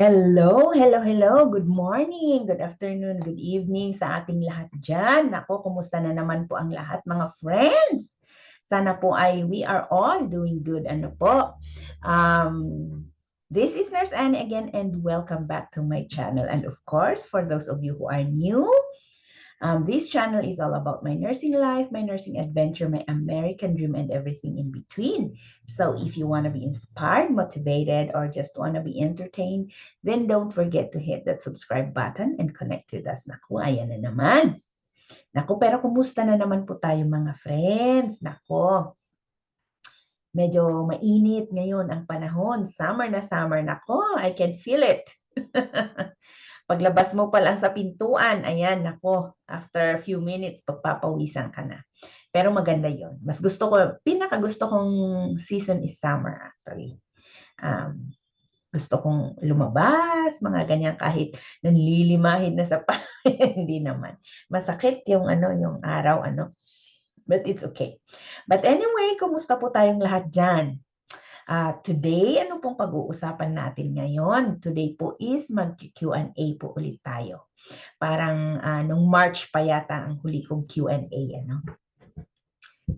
Hello, hello, hello. Good morning, good afternoon, good evening sa ating lahat dyan. Nako, kumusta na naman po ang lahat mga friends? Sana po ay we are all doing good. Ano po? This is Nurse Annie again and welcome back to my channel. And of course, for those of you who are new, this channel is all about my nursing life, my nursing adventure, my American dream, and everything in between. So if you want to be inspired, motivated, or just want to be entertained, then don't forget to hit that subscribe button and connect with us. Naku, ayan na naman. Naku, pero kumusta na naman po tayo mga friends? Naku, medyo mainit ngayon ang panahon. Summer na summer. Naku, I can feel it. Paglabas mo pa lang sa pintuan, ayan, nako, after a few minutes, pagpapawisan ka na. Pero maganda yon. Mas gusto ko, pinakagusto kong season is summer actually. Gusto kong lumabas, mga ganyan, kahit nanlilimahin na sa hindi naman. Masakit yung yung araw, but it's okay. But anyway, kumusta po tayong lahat dyan? Today, ano pong pag-uusapan natin ngayon? Today po is mag-Q&A po ulit tayo. Parang nung March pa yata ang huli kong Q&A.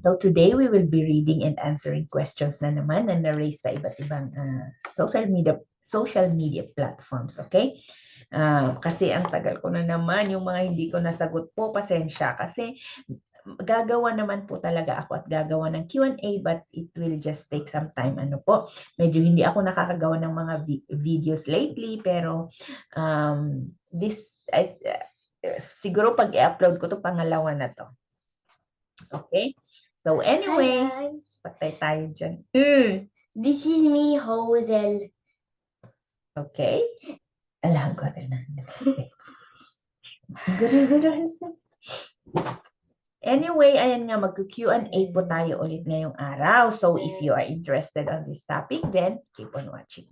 So today, we will be reading and answering questions na naman na na-raise sa iba't ibang social media platforms. Okay? Kasi ang tagal ko na naman, yung mga hindi ko nasagot po, pasensya. Kasi gagawa naman po talaga ako at gagawa ng Q&A, but it will just take some time. Medyo hindi ako nakakagawa ng mga videos lately, pero siguro pag i-upload ko to, pangalawa na to. Okay? So anyway, Hi guys, patay tayo dyan. this is me, Hazel. Okay? Alam ko na. Good. Anyway, ayan nga, mag-Q&A po tayo ulit ngayong araw. So if you are interested on this topic, then keep on watching.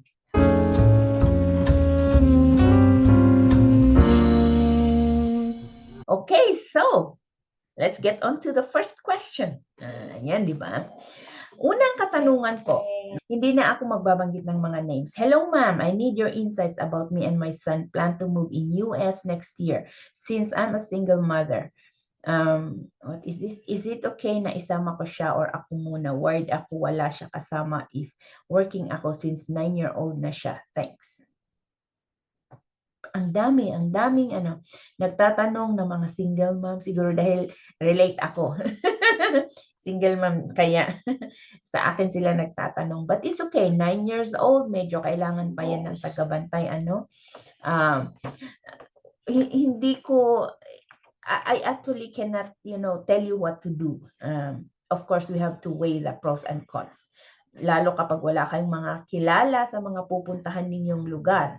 Okay, so let's get on to the first question. Ayan, di ba? Unang katanungan po, hindi na ako magbabanggit ng mga names. Hello ma'am, I need your insights about me and my son plan to move in US next year since I'm a single mother. What is this? Is it okay na isama ko siya or ako muna? Worried ako wala siya kasama if working ako since 9-year-old na siya. Thanks. Ang daming nagtatanong ng mga single mom, siguro dahil relate ako. Single mom, kaya sa akin sila nagtatanong. But it's okay, 9 years old, medyo kailangan pa yan ng tagabantay. Hindi ko, I actually cannot, tell you what to do. Of course, we have to weigh the pros and cons. Lalo kapag wala kayong mga kilala sa mga pupuntahan ninyong lugar.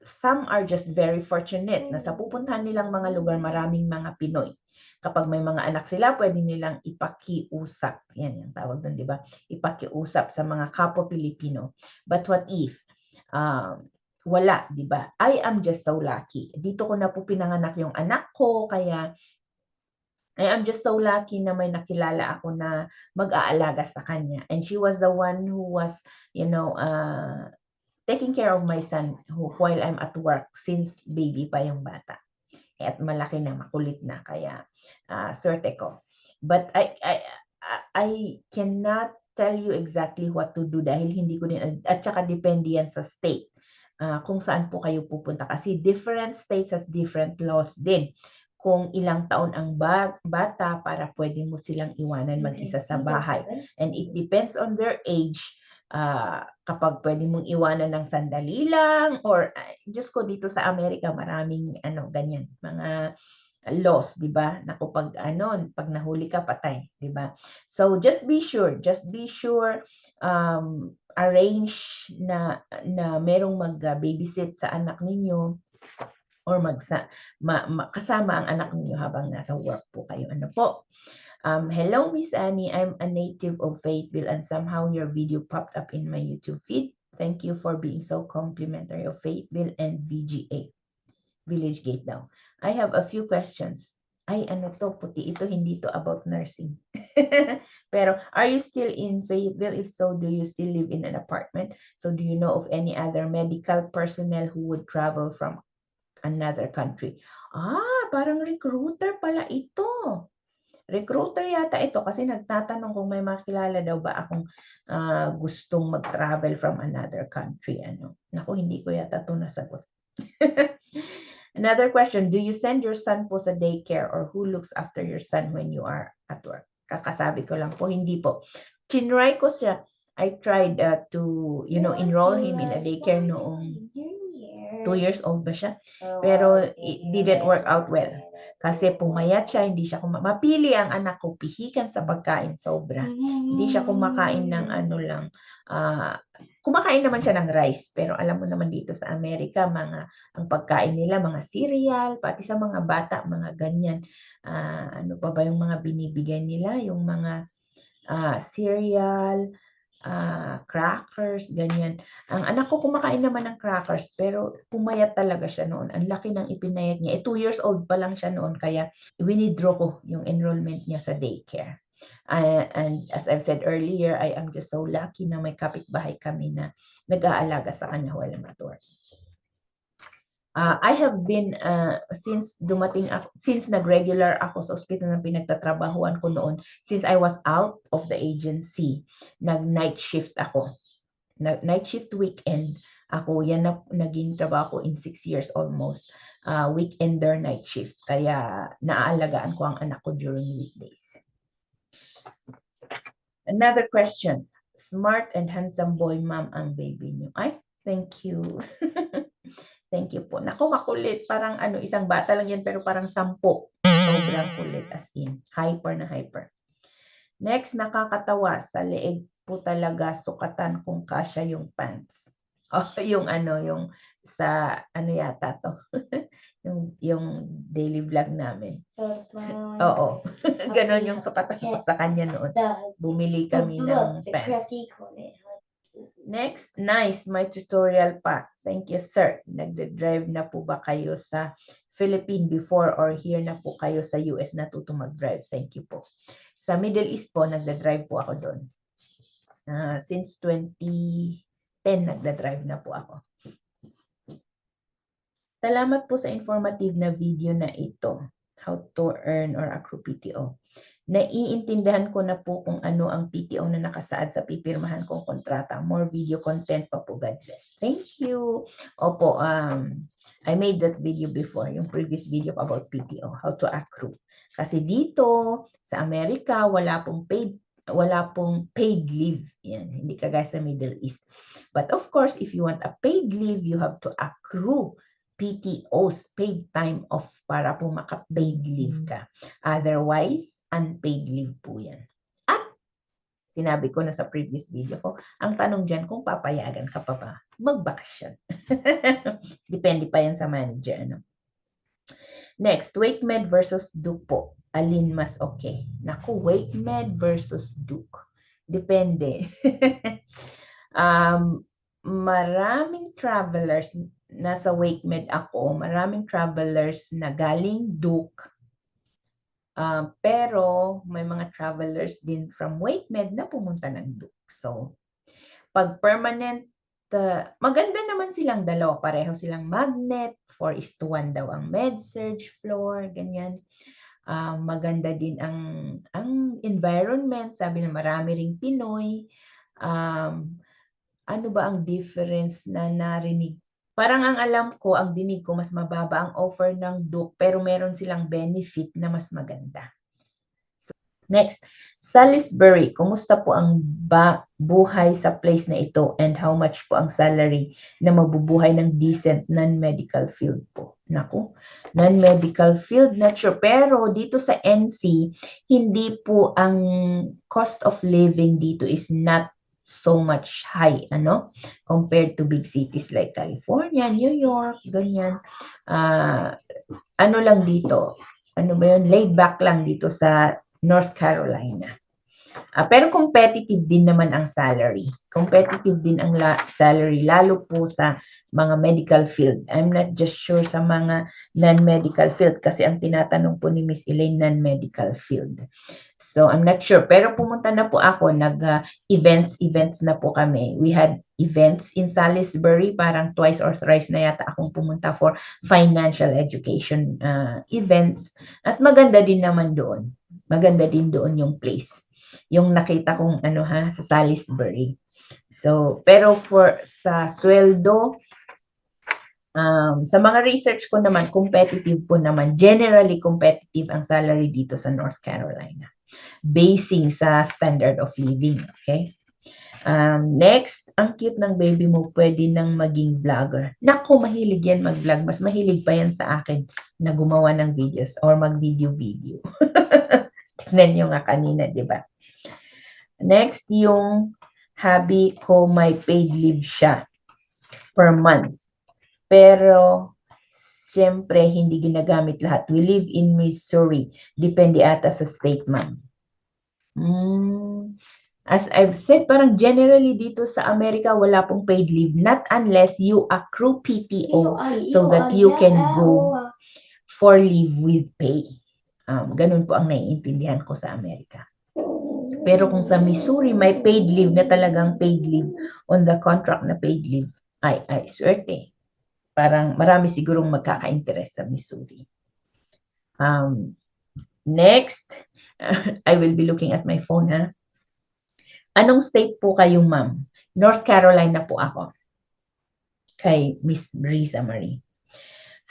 Some are just very fortunate na sa pupuntahan nilang mga lugar, maraming mga Pinoy. Kapag may mga anak sila, pwede nilang ipakiusap. Yan yung tawag doon, di ba? Ipakiusap sa mga kapwa Pilipino. But what if? Wala, di ba? I am just so lucky. Dito ko na po pinanganak yung anak ko, kaya I am just so lucky na may nakilala ako na mag-aalaga sa kanya. And she was the one who was, taking care of my son while I'm at work since baby pa yung bata. At malaki na, makulit na, kaya swerte ko. But I cannot tell you exactly what to do dahil hindi ko din, at saka depende yan sa state. Kung saan po kayo pupunta kasi different states has different laws din. Kung ilang taon ang bata para pwede mo silang iwanan mag-isa sa bahay. And it depends on their age. Kapag pwede mong iwanan ng sandali lang or Diyos ko, dito sa Amerika maraming ganyan, mga laws, 'di ba? Na kapag pag nahuli ka, patay, 'di ba? So just be sure arrange na merong mag-babysit sa anak ninyo or kasama ang anak ninyo habang nasa work po kayo. Hello, Miss Annie. I'm a native of Fayetteville and somehow your video popped up in my YouTube feed. Thank you for being so complimentary of Fayetteville and VGA. Village Gate daw. I have a few questions. Ay, ano to, puti ito, hindi to about nursing. Pero, are you still in Fayetteville? If so, do you still live in an apartment? So, do you know of any other medical personnel who would travel from another country? Ah, parang recruiter pala ito. Recruiter yata ito kasi nagtatanong kung may makilala daw ba akong gustong mag-travel from another country. Ano? Naku, hindi ko yata ito nasagot. Another question, do you send your son po sa daycare or who looks after your son when you are at work? Kakasabi ko lang po, hindi po. Chinry ko siya. I tried to, enroll him in a daycare noong 2 years old ba siya? Pero it didn't work out well. Kasi pumayat siya, hindi siya mapili ang anak ko, pihikan sa pagkain sobra. Hindi siya kumakain ng ano lang, kumakain naman siya ng rice, pero alam mo naman dito sa Amerika, ang pagkain nila, mga cereal, pati sa mga bata, mga ganyan. Ano pa ba yung mga binibigay nila? Yung mga cereal, crackers, ganyan. Ang anak ko kumakain naman ng crackers, pero pumayat talaga siya noon. Ang laki ng ipinayat niya. 2 years old pa lang siya noon, kaya winidraw ko yung enrollment niya sa daycare. And as I've said earlier, I am just so lucky na may kapitbahay kami na nag-aalaga sa kanya while I'm at work. I have been, since nag-regular ako sa ospital na pinagtatrabahuan ko noon, since I was out of the agency, nag-night shift ako. Night shift weekend ako, yan na naging trabaho ko in 6 years almost. Weekender night shift, kaya naaalagaan ko ang anak ko during weekdays. Another question. Smart and handsome boy, ma'am, ang baby niyo. Ay, thank you. Thank you po. Naku, makulit. Parang isang bata lang yan, pero parang 10. Sobrang kulit, as in. Hyper na hyper. Next, nakakatawa. Sa leeg po talaga sukatan kung kasya yung pants. Yung sa yata to. yung daily vlog namin. So small. Oo. Ganon yung sukatan ko sa kanya noon. Bumili kami ng pants. Next, nice, may tutorial pa. Thank you, sir. Nagde-drive na po ba kayo sa Philippines before or here na po kayo sa US natuto mag-drive? Thank you po. Sa Middle East po, nagde-drive po ako doon. Since 2010, nagde-drive na po ako. Salamat po sa informative na video na ito. How to earn or accrue PTO. Naiintindihan ko na po kung ano ang PTO na nakasaad sa pipirmahan kong kontrata. More video content pa po. God bless. Thank you. Opo, I made that video before, yung previous video about PTO, how to accrue. Kasi dito sa Amerika, wala pong paid leave. Yan, hindi kagaya sa Middle East. But of course, if you want a paid leave, you have to accrue PTOs, paid time off, para po maka-paid leave ka. Otherwise, unpaid leave po yan. At sinabi ko na sa previous video ko, ang tanong dyan kung papayagan ka pa ba magbakasyon. Depende pa yan sa manager. Next, WakeMed versus Duke po. Alin mas okay? Naku, WakeMed versus Duke. Depende. Maraming travelers, nasa WakeMed ako, maraming travelers na galing Duke. Pero may mga travelers din from WakeMed na pumunta ng Duke. So, pag permanent, maganda naman silang dalawa. Pareho silang magnet, 4:1 daw ang med-surg floor, ganyan. Maganda din ang environment, sabi na marami ring Pinoy. Ano ba ang difference na narinig? Parang ang alam ko, ang dinig ko, mas mababa ang offer ng Duke, pero meron silang benefit na mas maganda. So, next, Salisbury, kumusta po ang buhay sa place na ito and how much po ang salary na mabubuhay ng decent non-medical field po? Naku, non-medical field, not sure. Pero dito sa NC, hindi po ang cost of living dito is not so much high, compared to big cities like California, New York, ganyan. Lang dito, laid back lang dito sa North Carolina. Pero competitive din naman ang salary. Competitive din ang salary, lalo po sa mga medical field. I'm not just sure sa mga non-medical field kasi ang tinatanong po ni Miss Elaine non-medical field. So, I'm not sure. Pero pumunta na po ako, events na po kami. We had events in Salisbury, parang twice or thrice na yata akong pumunta for financial education events. At maganda din naman doon. Maganda din doon yung place. Yung nakita kong sa Salisbury. So, pero sa sweldo, sa mga research ko naman, competitive po naman. Generally competitive ang salary dito sa North Carolina. Basing sa standard of living. Okay? Next, ang cute ng baby mo, pwede nang maging vlogger. Naku, mahilig yan mag-vlog. Mas mahilig pa yan sa akin na gumawa ng videos or mag-video. Tignan nyo nga kanina, di ba? Next, yung hubby ko, may paid leave siya per month. Pero, siyempre, hindi ginagamit lahat. We live in Missouri. Depende ata sa state, ma'am. As I've said, parang generally dito sa Amerika, wala pong paid leave. Not unless you accrue PTO so that you can go for leave with pay. Ganun po ang naiintindihan ko sa Amerika. Pero kung sa Missouri, may paid leave na talagang paid leave on the contract na paid leave, ay swerte. Parang marami sigurong magkaka-interest sa Missouri. Next, I will be looking at my phone, ha? Anong state po kayo, ma'am? North Carolina po ako. Kay Miss Risa Marie.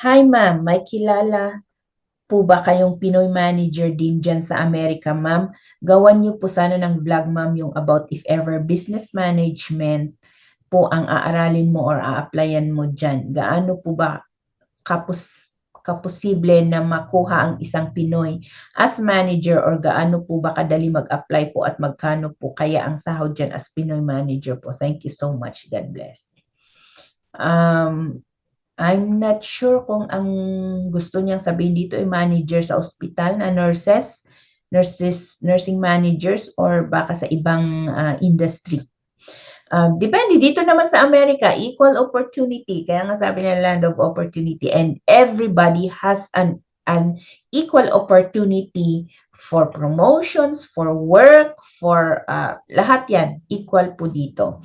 Hi, ma'am. May kilala po ba kayong Pinoy manager din dyan sa Amerika, ma'am? Gawan niyo po sana ng vlog, ma'am, yung about if ever business management po ang aaralin mo or a-applyan mo dyan. Gaano po ba kaposible na makuha ang isang Pinoy as manager or gaano po ba kadali mag-apply po at magkano po kaya ang sahod dyan as Pinoy manager po? Thank you so much. God bless. I'm not sure kung ang gusto niyang sabihin dito ay manager sa ospital na nursing managers or baka sa ibang industry. Depende dito naman sa Amerika, equal opportunity. Kaya nga sabi nila land of opportunity and everybody has an equal opportunity for promotions, for work, for lahat yan, equal po dito.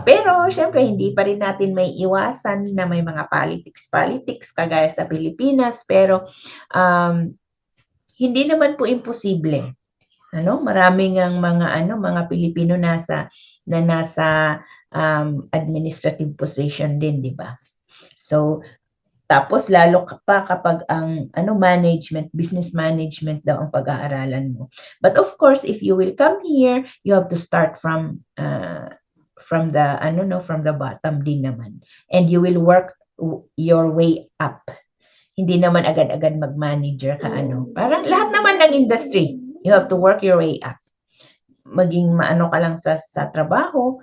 Pero syempre hindi pa rin natin may iwasan na may mga politics kagaya sa Pilipinas, pero hindi naman po imposible. Maraming ang mga Pilipino nasa administrative position din, di ba? So, tapos lalo pa kapag ang business management daw ang pag-aaralan mo. But of course, if you will come here, you have to start from the bottom din naman. And you will work your way up. Hindi naman agad-agad mag-manager ka Parang lahat naman ng industry, you have to work your way up. Maging ka lang sa trabaho,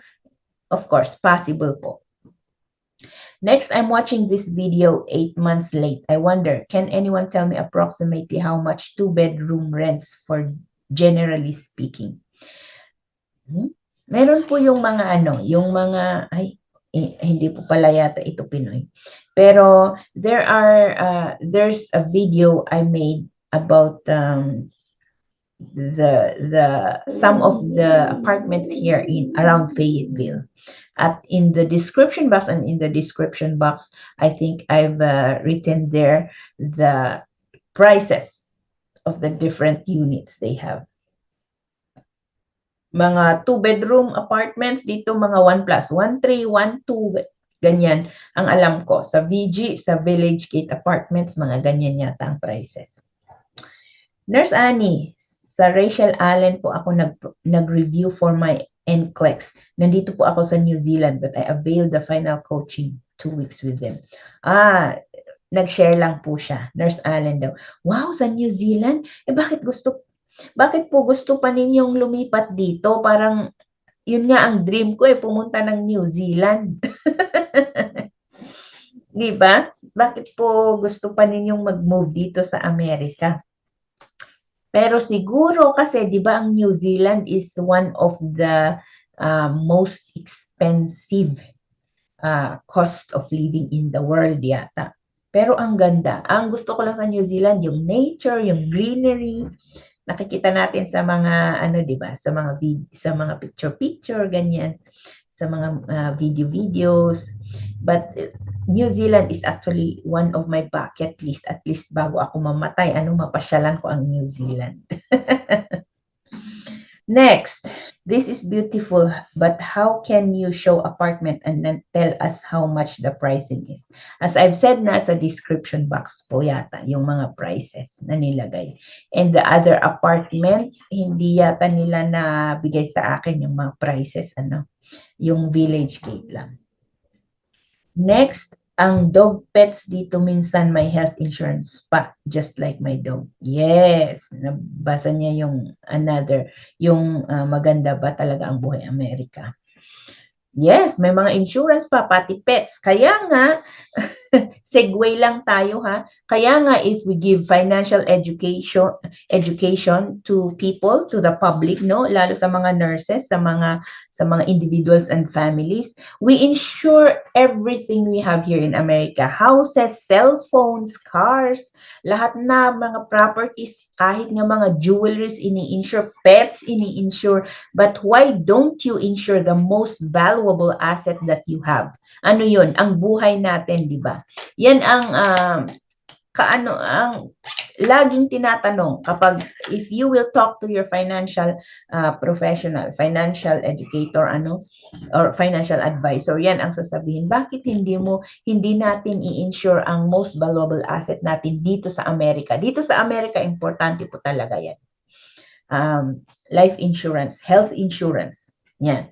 of course, possible po. Next, I'm watching this video 8 months late. I wonder, can anyone tell me approximately how much 2-bedroom rents for generally speaking? Meron po yung mga hindi po pala yata ito Pinoy. Pero there's a video I made about some of the apartments here around Fayetteville. At in the description box I think I've written there the prices of the different units they have. Mga 2-bedroom apartments dito, mga 1+1, 3, 1, 2, ganyan ang alam ko. Sa VG, sa Village Gate Apartments, mga ganyan yata ang prices. Nurse Annie, sa Rachel Allen po ako nag-review for my NCLEX. Nandito po ako sa New Zealand but I availed the final coaching 2 weeks with them. Nag-share lang po siya. Nurse Allen daw. Wow, sa New Zealand? Bakit po gusto pa ninyong lumipat dito? Parang yun nga ang dream ko pumunta ng New Zealand. Di ba? Bakit po gusto pa ninyong mag-move dito sa Amerika? Pero siguro kasi 'di ba ang New Zealand is one of the most expensive cost of living in the world yata. Pero ang ganda. Ang gusto ko lang sa New Zealand yung nature, yung greenery. Nakikita natin sa mga ano 'di ba, sa mga picture ganyan, sa mga videos. But New Zealand is actually one of my bucket list, at least bago ako mamatay, mapasyalan ko ang New Zealand. Next, this is beautiful, but how can you show apartment and then tell us how much the pricing is? As I've said na sa description box po yata yung mga prices na nilagay. And the other apartment, hindi yata nila na bigay sa akin yung mga prices, yung village gate lang. Next, ang dog pets dito minsan may health insurance pa, just like my dog. Yes, nabasa niya yung maganda ba talaga ang buhay Amerika. Yes, may mga insurance pa, pati pets. Kaya nga, segue lang tayo ha. Kaya nga if we give financial education to people, to the public, no, lalo sa mga nurses, sa mga individuals and families, we insure everything we have here in America. Houses, cell phones, cars, lahat na mga properties, kahit nga mga jewelries ini-insure, pets ini-insure. But why don't you insure the most valuable asset that you have? Ano yun? Ang buhay natin, di ba? Yan ang ang laging tinatanong kapag if you will talk to your financial professional, financial educator, or financial advisor, yan ang sasabihin. Bakit hindi natin i-insure ang most valuable asset natin dito sa Amerika? Dito sa Amerika, importante po talaga yan. Life insurance, health insurance, yan.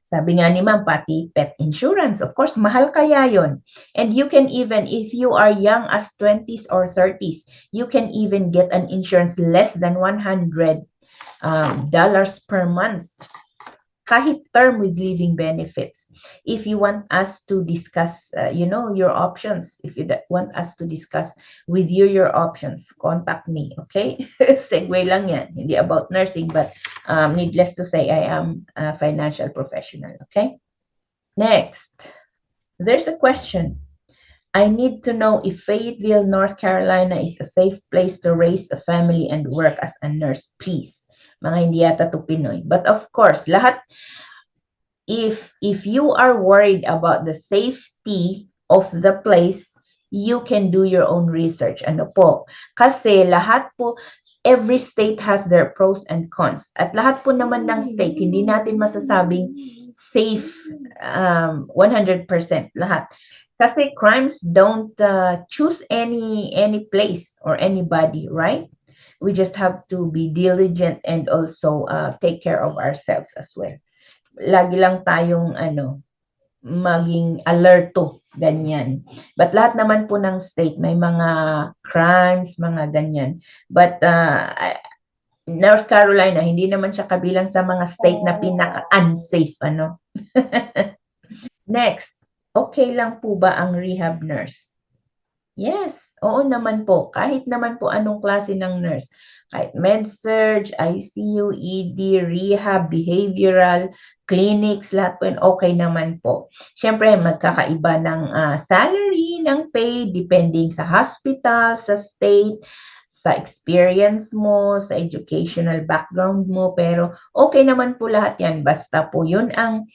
Sabi nga ni ma'am, pati pet insurance. Of course, mahal kaya yon. And you can even, if you are young as 20s or 30s, you can even get an insurance less than $100 per month. Kahit term with living benefits. If you want us to discuss, your options, if you want us to discuss with you your options, contact me, okay? Segue lang yan. Hindi about nursing, but needless to say, I am a financial professional, okay? Next, there's a question. I need to know if Fayetteville, North Carolina is a safe place to raise a family and work as a nurse, please. Mga hindi yata to Pinoy. But of course, lahat, if you are worried about the safety of the place, you can do your own research. Ano po? Kasi lahat po, every state has their pros and cons. At lahat po naman ng state, hindi natin masasabing safe 100% lahat. Kasi crimes don't choose any place or anybody, right? We just have to be diligent and also take care of ourselves as well. Lagi lang tayong maging alerto, ganyan. But lahat naman po ng state may mga crimes, mga ganyan. But North Carolina, hindi naman siya kabilang sa mga state na pinaka-unsafe, Next, okay lang po ba ang rehab nurse? Yes, oo naman po. Kahit naman po anong klase ng nurse. Kahit med-surg, ICU, ED, rehab, behavioral, clinics, lahat po yun, okay naman po. Siyempre, magkakaiba ng salary, ng pay, depending sa hospital, sa state, sa experience mo, sa educational background mo, pero okay naman po lahat yan. Basta po yun ang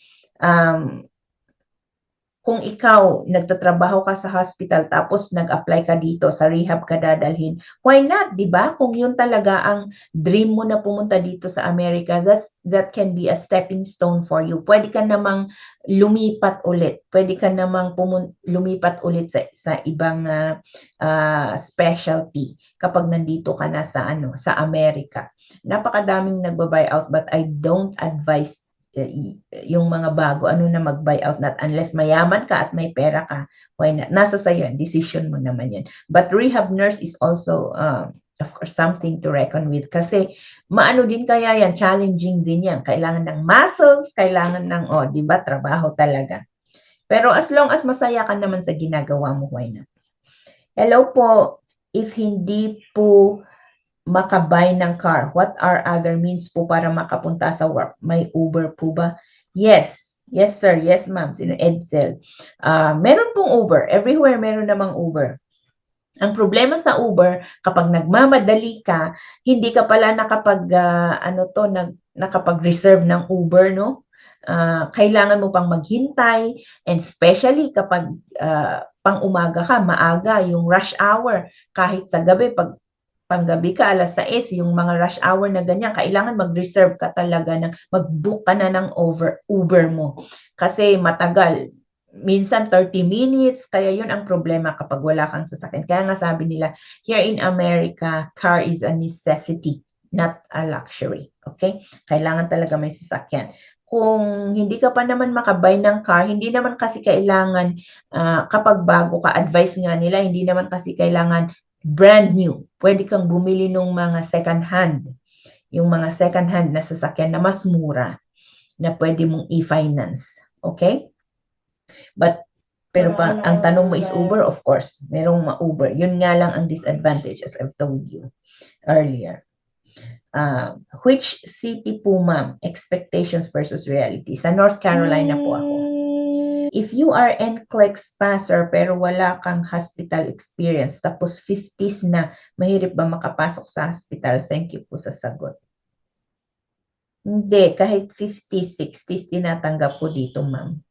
kung ikaw nagtatrabaho ka sa hospital tapos nag-apply ka dito sa rehab ka dadalhin, why not, 'di ba? Kung yun talaga ang dream mo na pumunta dito sa Amerika, that can be a stepping stone for you. Pwede ka namang lumipat ulit. Pwede ka namang lumipat ulit sa ibang specialty kapag nandito ka na sa Amerika. Napakadaming nagba-buyout, but I don't advise yung mga bago, na mag-buyout, not unless mayaman ka at may pera ka, why not? Nasa sa'yo, decision mo naman yun. But rehab nurse is also, of course, something to reckon with. Kasi, maano din kaya yan, challenging din yan. Kailangan ng muscles, kailangan ng, di ba, trabaho talaga. Pero as long as masaya ka naman sa ginagawa mo, why not? Hello po, if hindi po makabay ng car? What are other means po para makapunta sa work? May Uber po ba? Yes. Yes, sir. Yes, ma'am. Sino? Edsel. Meron pong Uber. Everywhere meron namang Uber. Ang problema sa Uber, kapag nagmamadali ka, hindi ka pala nakapag-reserve ng Uber, no? Kailangan mo pang maghintay, and especially kapag pang-umaga ka, maaga, yung rush hour, kahit sa gabi, pag panggabi ka, alas 6, yung mga rush hour na ganyan, kailangan mag-reserve ka talaga, mag-book ka na ng Uber mo. Kasi matagal, minsan 30 minutes, kaya yun ang problema kapag wala kang sasakyan. Kaya nga sabi nila, here in America, car is a necessity, not a luxury. Okay? Kailangan talaga may sasakyan. Kung hindi ka pa naman makabay ng car, hindi naman kasi kailangan, kapag bago ka, advice nga nila, hindi naman kasi kailangan brand new. Pwede kang bumili ng mga second hand. Yung mga second hand na sasakyan na mas mura na pwede mong i-finance. Okay? Pero ang tanong mo is Uber, of course. Merong ma-Uber. Yun nga lang ang disadvantage as I've told you earlier. Which city po, ma'am? Expectations versus reality. Sa North Carolina po ako. If you are NCLEX passer pero wala kang hospital experience, tapos 50s na, mahirap ba makapasok sa hospital? Thank you po sa sagot. Hindi, kahit 50s, 60s, tinatanggap po dito, ma'am.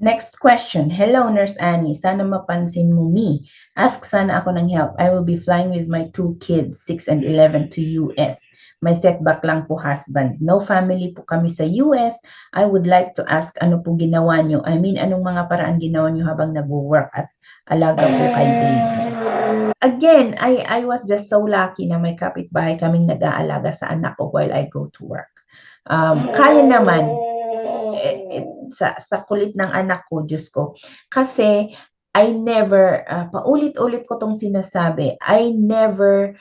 Next question. Hello, Nurse Annie. Sana mapansin mo me. Ask sana ako ng help. I will be flying with my 2 kids, 6 and 11, to US. May setback lang po husband. No family po kami sa US. I would like to ask, ano po ginawa nyo? I mean, anong mga paraan ginawa nyo habang nag-work at alaga po kay baby? Again, I was just so lucky na may kapitbahay kaming nag-aalaga sa anak ko while I go to work. Kaya naman, sa kulit ng anak ko, Diyos ko. Kasi, I never, paulit-ulit ko tong sinasabi, I never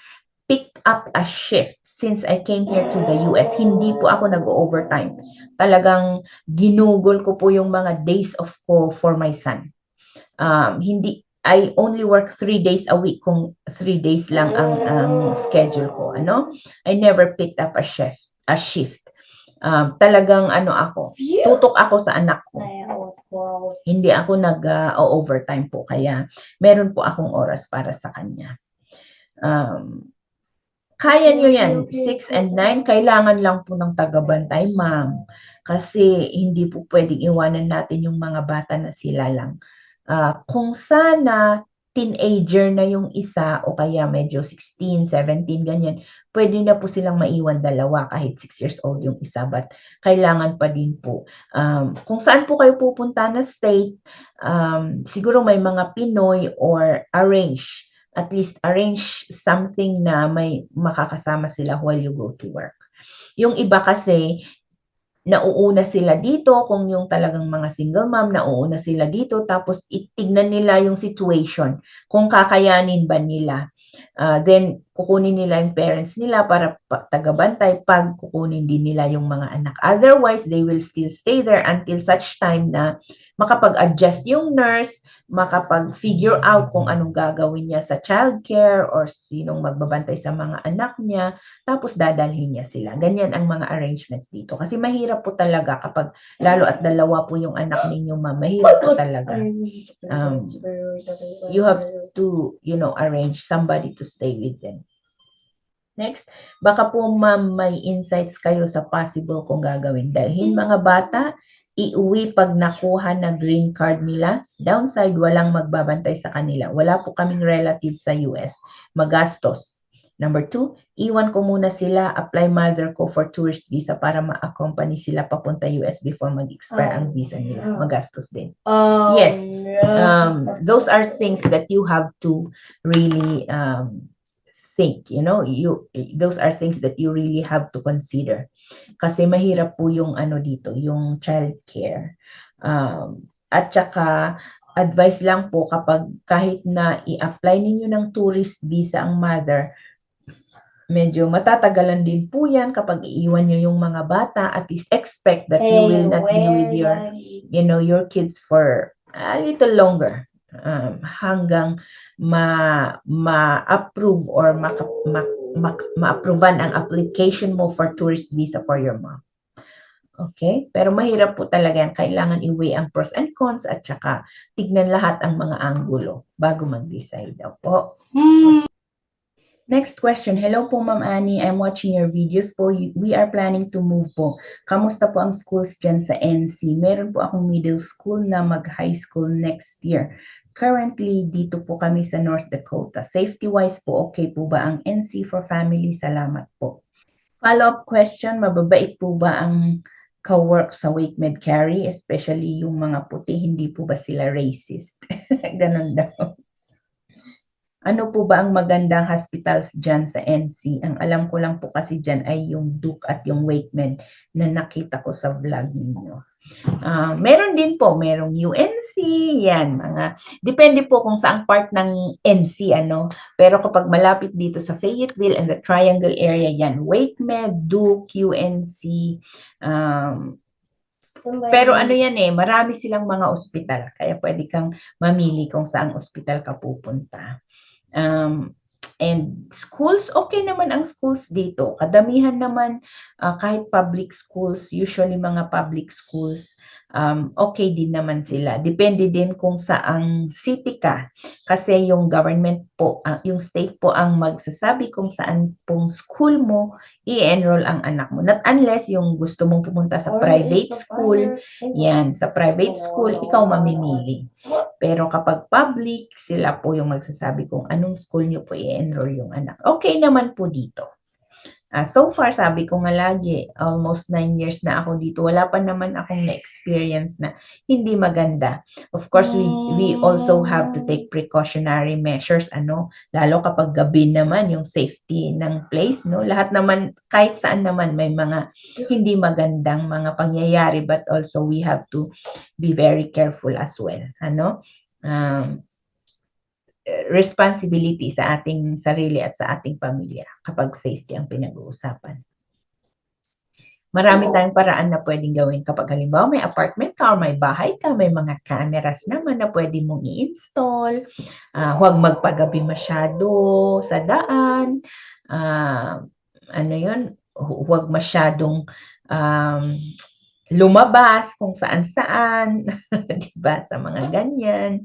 picked up a shift since I came here to the US. Hindi po ako nag-overtime. Talagang ginugol ko po yung mga days off ko for my son. I only work 3 days a week kung 3 days lang ang schedule ko, ano? I never picked up a shift. Talagang tutok ako sa anak ko. Hindi ako nag-overtime po, kaya meron po akong oras para sa kanya. Kaya nyo yan, 6 and 9, kailangan lang po ng tagabantay, ma'am. Kasi hindi po pwedeng iwanan natin yung mga bata na sila lang. Kung sana teenager na yung isa o kaya medyo 16, 17, ganyan, pwede na po silang maiwan dalawa kahit 6 years old yung isa, but kailangan pa din po. Kung saan po kayo pupunta na state, siguro may mga Pinoy or at least arrange something na may makakasama sila while you go to work. Yung iba kasi, nauuna sila dito, kung yung talagang mga single mom, nauuna sila dito, tapos itignan nila yung situation, kung kakayanin ba nila. Then, kukunin nila yung parents nila para tagabantay pag kukunin din nila yung mga anak. Otherwise, they will still stay there until such time na makapag-adjust yung nurse, makapag-figure out kung anong gagawin niya sa childcare or sinong magbabantay sa mga anak niya, tapos dadalhin niya sila. Ganyan ang mga arrangements dito. Kasi mahirap po talaga kapag, lalo at dalawa po yung anak ninyo, ma'am, mahirap po talaga. You have to, arrange somebody to stay with them. Next, baka po, ma'am, may insights kayo sa possible kung gagawin. Dalhin mga bata, iuwi pag nakuha na green card nila. Downside, walang magbabantay sa kanila. Wala po kaming relatives sa US. Magastos. Number 2, iwan ko muna sila, apply mother ko for tourist visa para ma-accompany sila papunta US before mag-expire ang visa nila. Magastos din. Yes, those are things that you have to really think, those are things that you really have to consider. Kasi mahirap po yung dito, yung childcare. At saka, advice lang po kapag kahit na i-apply ninyo ng tourist visa ang mother, medyo matatagalan din po yan kapag iiwan nyo yung mga bata. At least expect that you will not be with your kids for a little longer, hanggang ma-approve or ma-approvean ang application mo for tourist visa for your mom. Okay? Pero mahirap po talaga yan. Kailangan i-weigh ang pros and cons at saka tignan lahat ang mga anggulo bago mag-decide daw po. Next question. Hello po, Ma'am Annie. I'm watching your videos po. We are planning to move po. Kamusta po ang schools dyan sa NC? Meron po akong middle school na mag-high school next year. Currently, dito po kami sa North Dakota. Safety-wise po, okay po ba ang NC for family? Salamat po. Follow-up question, mababait po ba ang ka-work sa Wake Med Carry? Especially yung mga puti, hindi po ba sila racist? Ganon daw. Ano po ba ang magandang hospitals dyan sa NC? Ang alam ko lang po kasi dyan ay yung Duke at yung Wake Med na nakita ko sa vlog ninyo. Meron din po, merong UNC, yan, depende po kung saang part ng NC, pero kapag malapit dito sa Fayetteville and the Triangle area, yan, Wake Med, Duke, UNC, pero yan marami silang mga ospital, kaya pwede kang mamili kung saang ospital ka pupunta. And schools, okay naman ang schools dito. Kadamihan naman, kahit public schools, usually mga public schools, okay din naman sila. Depende din kung saang city ka. Kasi yung government po, yung state po ang magsasabi kung saan pong school mo i-enroll ang anak mo. Not unless yung gusto mong pumunta sa private school, yan, sa private school, ikaw mamimili. Pero kapag public, sila po yung magsasabi kung anong school nyo po i-enroll yung anak. Okay naman po dito. So far, sabi ko nga lagi, almost 9 years na ako dito. Wala pa naman akong na-experience na hindi maganda. Of course, we also have to take precautionary measures, lalo kapag gabi naman yung safety ng place, Lahat naman, kahit saan naman may mga hindi magandang mga pangyayari, but also we have to be very careful as well, responsibility sa ating sarili at sa ating pamilya kapag safety ang pinag-uusapan. Marami tayong paraan na pwedeng gawin kapag halimbawa may apartment ka or may bahay ka, may mga cameras naman na pwede mong i-install. Huwag magpagabi masyado sa daan. Huwag masyadong lumabas kung saan-saan, diba, sa mga ganyan.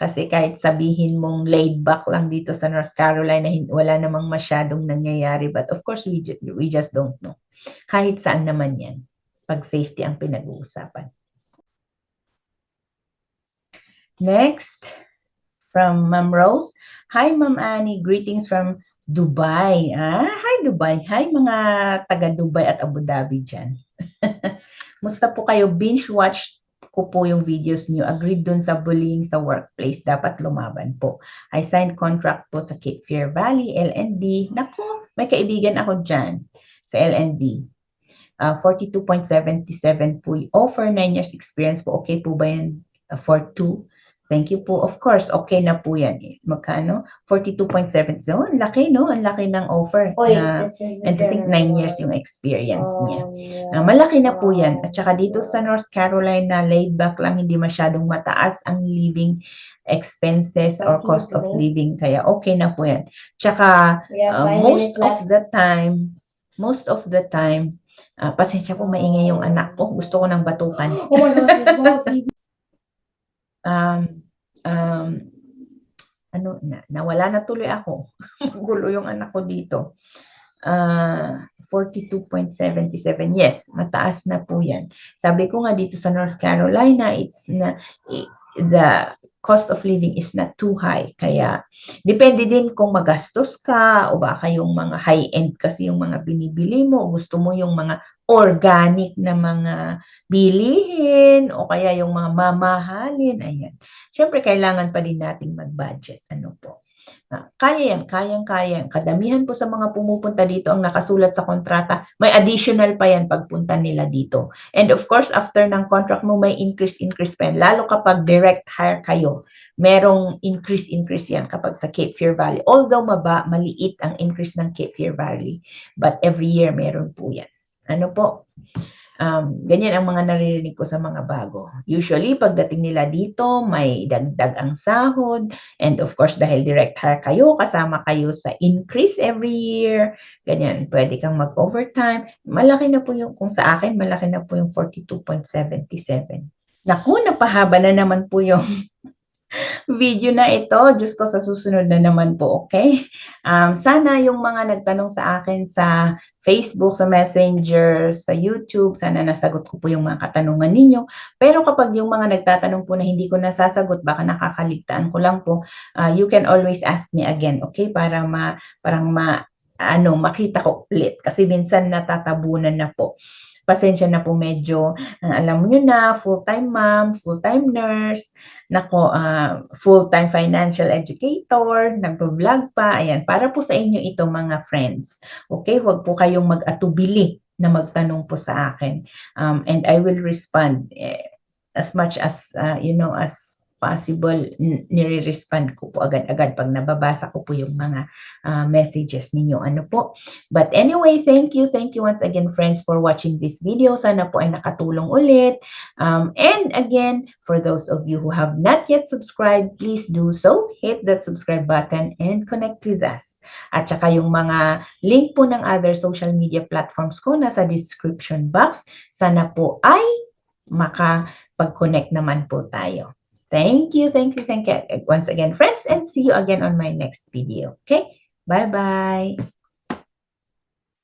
Kasi kahit sabihin mong laid back lang dito sa North Carolina, wala namang masyadong nangyayari. But of course, we just don't know. Kahit saan naman yan, pag safety ang pinag-uusapan. Next, from Ma'am Rose. Hi, Ma'am Annie. Greetings from Dubai. Hi, Dubai. Hi, mga taga Dubai at Abu Dhabi dyan. Musta po kayo? Binge watch ko po yung videos niyo. Agreed dun sa bullying sa workplace. Dapat lumaban po. I signed contract po sa Cape Fear Valley, LND. Naku, may kaibigan ako dyan sa LND. 42.77 po offer, 9 years experience po. Okay po ba yan for 2? Thank you po. Of course, okay na po yan. Magkano? 42.7. So, ang laki, Ang laki ng offer. And I think 9 years yung experience niya. Malaki na po yan. At saka dito sa North Carolina, laid back lang, hindi masyadong mataas ang living expenses or cost of living. Kaya okay na po yan. Tsaka, most of the time, pasensya po, maingay yung anak ko. Gusto ko ng batukan. Nawala na tuloy ako. Magulo yung anak ko dito. 42.77. Yes, mataas na po yan. Sabi ko nga dito sa North Carolina, the cost of living is not too high. Kaya, depende din kung magastos ka o baka yung mga high-end kasi yung mga binibili mo. Gusto mo yung mga organic na mga bilihin o kaya yung mga mamahalin. Ayan. Siyempre, kailangan pa din nating mag-budget. Kaya yan, kayang-kaya. Kadamihan po sa mga pumupunta dito ang nakasulat sa kontrata, may additional pa yan pagpunta nila dito. And of course, after ng contract mo, may increase pa yan. Lalo kapag direct hire kayo, merong increase yan kapag sa Cape Fear Valley. Although maliit ang increase ng Cape Fear Valley, but every year meron po yan. Ganyan ang mga naririnig ko sa mga bago. Usually, pagdating nila dito, may dagdag ang sahod. And of course, dahil direct hire kayo, kasama kayo sa increase every year. Ganyan, pwede kang mag-overtime. Malaki na po yung, kung sa akin, malaki na po yung 42.77. Naku, napahaba na naman po yung video na ito. Diyos ko, sa susunod na naman po, okay? Sana yung mga nagtanong sa akin sa Facebook, sa Messenger, sa YouTube, sana nasagot ko po yung mga katanungan ninyo. Pero kapag yung mga nagtatanong po na hindi ko nasasagot, baka nakakaligtaan ko lang po, you can always ask me again, okay? Para makita ko ulit. Kasi minsan natatabunan na po. Pasensya na po, medyo, alam niyo na, full-time mom, full-time nurse, nako, full-time financial educator, nagvo-vlog pa, ayan, para po sa inyo ito mga friends. Okay, huwag po kayong mag-atubili na magtanong po sa akin. And I will respond as much as, as possible, nire-respond ko po agad-agad pag nababasa ko po yung mga messages ninyo. Ano po? But anyway, thank you once again, friends, for watching this video. Sana po ay nakatulong ulit. And again, for those of you who have not yet subscribed, please do so. Hit that subscribe button and connect with us. At saka yung mga link po ng other social media platforms ko nasa description box. Sana po ay makapag-connect naman po tayo. Thank you once again, friends, and see you again on my next video. Okay? Bye-bye.